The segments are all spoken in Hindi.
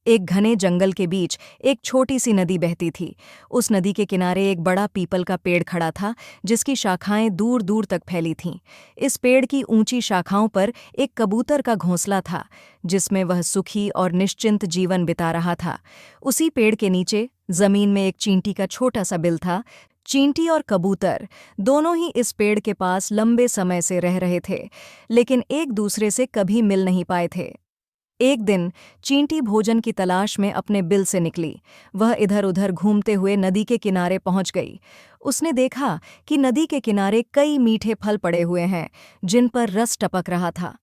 एक घने जंगल के बीच एक छोटी सी नदी बहती थी। उस नदी के किनारे एक बड़ा पीपल का पेड़ खड़ा था, जिसकी शाखाएं दूर दूर तक फैली थीं। इस पेड़ की ऊंची शाखाओं पर एक कबूतर का घोंसला था, जिसमें वह सुखी और निश्चिंत जीवन बिता रहा था। उसी पेड़ के नीचे जमीन में एक चींटी का छोटा सा बिल था। चींटी और कबूतर दोनों ही इस पेड़ के पास लंबे समय से रह रहे थे, लेकिन एक दूसरे से कभी मिल नहीं पाए थे। एक दिन चींटी भोजन की तलाश में अपने बिल से निकली। वह इधर उधर घूमते हुए नदी के किनारे पहुंच गई। उसने देखा कि नदी के किनारे कई मीठे फल पड़े हुए हैं, जिन पर रस टपक रहा था।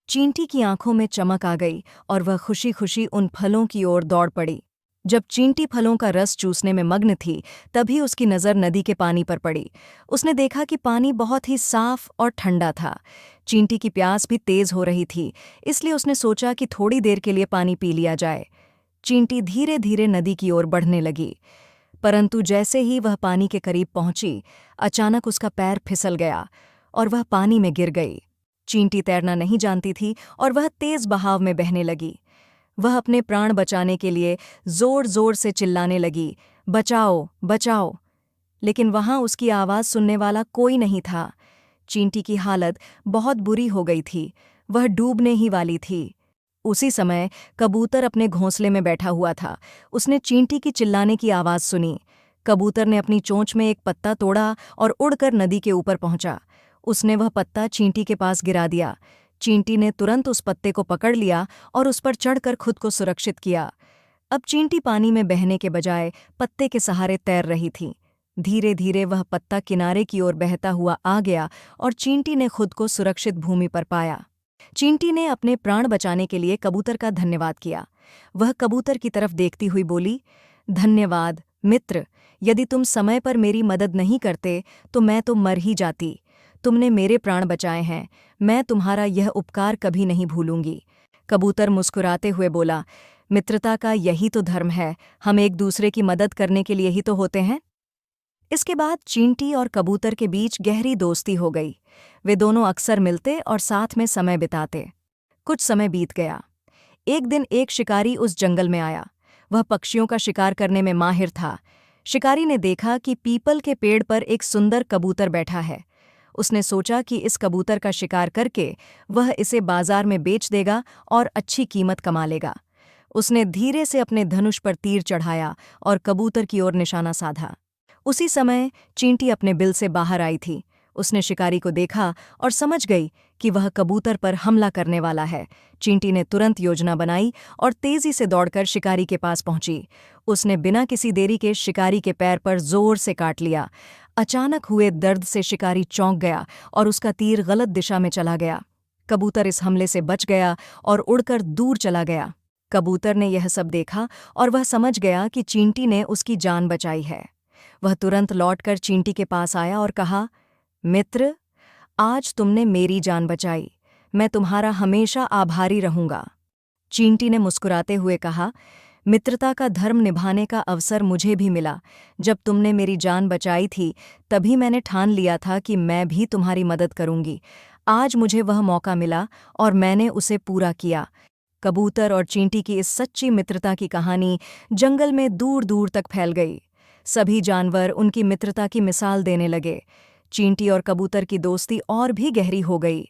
चींटी की आंखों में चमक आ गई और वह खुशी खुशी उन फलों की ओर दौड़ पड़ी। जब चींटी फलों का रस चूसने में मग्न थी, तभी उसकी नज़र नदी के पानी पर पड़ी। उसने देखा कि पानी बहुत ही साफ और ठंडा था। चींटी की प्यास भी तेज हो रही थी, इसलिए उसने सोचा कि थोड़ी देर के लिए पानी पी लिया जाए। चींटी धीरे धीरे नदी की ओर बढ़ने लगी, परंतु जैसे ही वह पानी के करीब पहुंची, अचानक उसका पैर फिसल गया और वह पानी में गिर गई। चींटी तैरना नहीं जानती थी और वह तेज बहाव में बहने लगी। वह अपने प्राण बचाने के लिए जोर जोर से चिल्लाने लगी, बचाओ बचाओ, लेकिन वहां उसकी आवाज सुनने वाला कोई नहीं था। चींटी की हालत बहुत बुरी हो गई थी, वह डूबने ही वाली थी। उसी समय कबूतर अपने घोंसले में बैठा हुआ था। उसने चींटी की चिल्लाने की आवाज सुनी। कबूतर ने अपनी चोंच में एक पत्ता तोड़ा और उड़कर नदी के ऊपर पहुंचा। उसने वह पत्ता चींटी के पास गिरा दिया। चींटी ने तुरंत उस पत्ते को पकड़ लिया और उस पर चढ़कर खुद को सुरक्षित किया। अब चींटी पानी में बहने के बजाय पत्ते के सहारे तैर रही थी। धीरे धीरे वह पत्ता किनारे की ओर बहता हुआ आ गया और चींटी ने खुद को सुरक्षित भूमि पर पाया। चींटी ने अपने प्राण बचाने के लिए कबूतर का धन्यवाद किया। वह कबूतर की तरफ देखती हुई बोली, धन्यवाद मित्र, यदि तुम समय पर मेरी मदद नहीं करते तो मैं तो मर ही जाती। तुमने मेरे प्राण बचाए हैं, मैं तुम्हारा यह उपकार कभी नहीं भूलूंगी। कबूतर मुस्कुराते हुए बोला, मित्रता का यही तो धर्म है, हम एक दूसरे की मदद करने के लिए ही तो होते हैं। इसके बाद चींटी और कबूतर के बीच गहरी दोस्ती हो गई। वे दोनों अक्सर मिलते और साथ में समय बिताते। कुछ समय बीत गया। एक दिन एक शिकारी उस जंगल में आया। वह पक्षियों का शिकार करने में माहिर था। शिकारी ने देखा कि पीपल के पेड़ पर एक सुंदर कबूतर बैठा है। उसने सोचा कि इस कबूतर का शिकार करके वह इसे बाजार में बेच देगा और अच्छी कीमत कमा लेगा। उसने धीरे से अपने धनुष पर तीर चढ़ाया और कबूतर की ओर निशाना साधा। उसी समय चींटी अपने बिल से बाहर आई थी। उसने शिकारी को देखा और समझ गई कि वह कबूतर पर हमला करने वाला है। चींटी ने तुरंत योजना बनाई और तेजी से दौड़कर शिकारी के पास पहुंची। उसने बिना किसी देरी के शिकारी के पैर पर जोर से काट लिया। अचानक हुए दर्द से शिकारी चौंक गया और उसका तीर गलत दिशा में चला गया। कबूतर इस हमले से बच गया और उड़कर दूर चला गया। कबूतर ने यह सब देखा और वह समझ गया कि चींटी ने उसकी जान बचाई है। वह तुरंत लौटकर चींटी के पास आया और कहा, मित्र, आज तुमने मेरी जान बचाई, मैं तुम्हारा हमेशा आभारी रहूंगा। चींटी ने मुस्कुराते हुए कहा, मित्रता का धर्म निभाने का अवसर मुझे भी मिला। जब तुमने मेरी जान बचाई थी, तभी मैंने ठान लिया था कि मैं भी तुम्हारी मदद करूंगी। आज मुझे वह मौका मिला और मैंने उसे पूरा किया। कबूतर और चींटी की इस सच्ची मित्रता की कहानी जंगल में दूर दूर तक फैल गई। सभी जानवर उनकी मित्रता की मिसाल देने लगे। चींटी और कबूतर की दोस्ती और भी गहरी हो गई।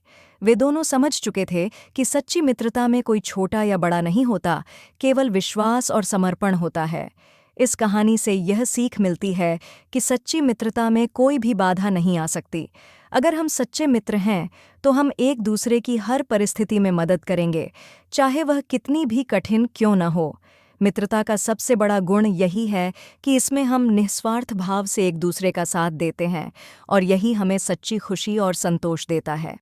वे दोनों समझ चुके थे कि सच्ची मित्रता में कोई छोटा या बड़ा नहीं होता, केवल विश्वास और समर्पण होता है। इस कहानी से यह सीख मिलती है कि सच्ची मित्रता में कोई भी बाधा नहीं आ सकती। अगर हम सच्चे मित्र हैं तो हम एक दूसरे की हर परिस्थिति में मदद करेंगे, चाहे वह कितनी भी कठिन क्यों न हो। मित्रता का सबसे बड़ा गुण यही है कि इसमें हम निस्वार्थ भाव से एक दूसरे का साथ देते हैं, और यही हमें सच्ची खुशी और संतोष देता है।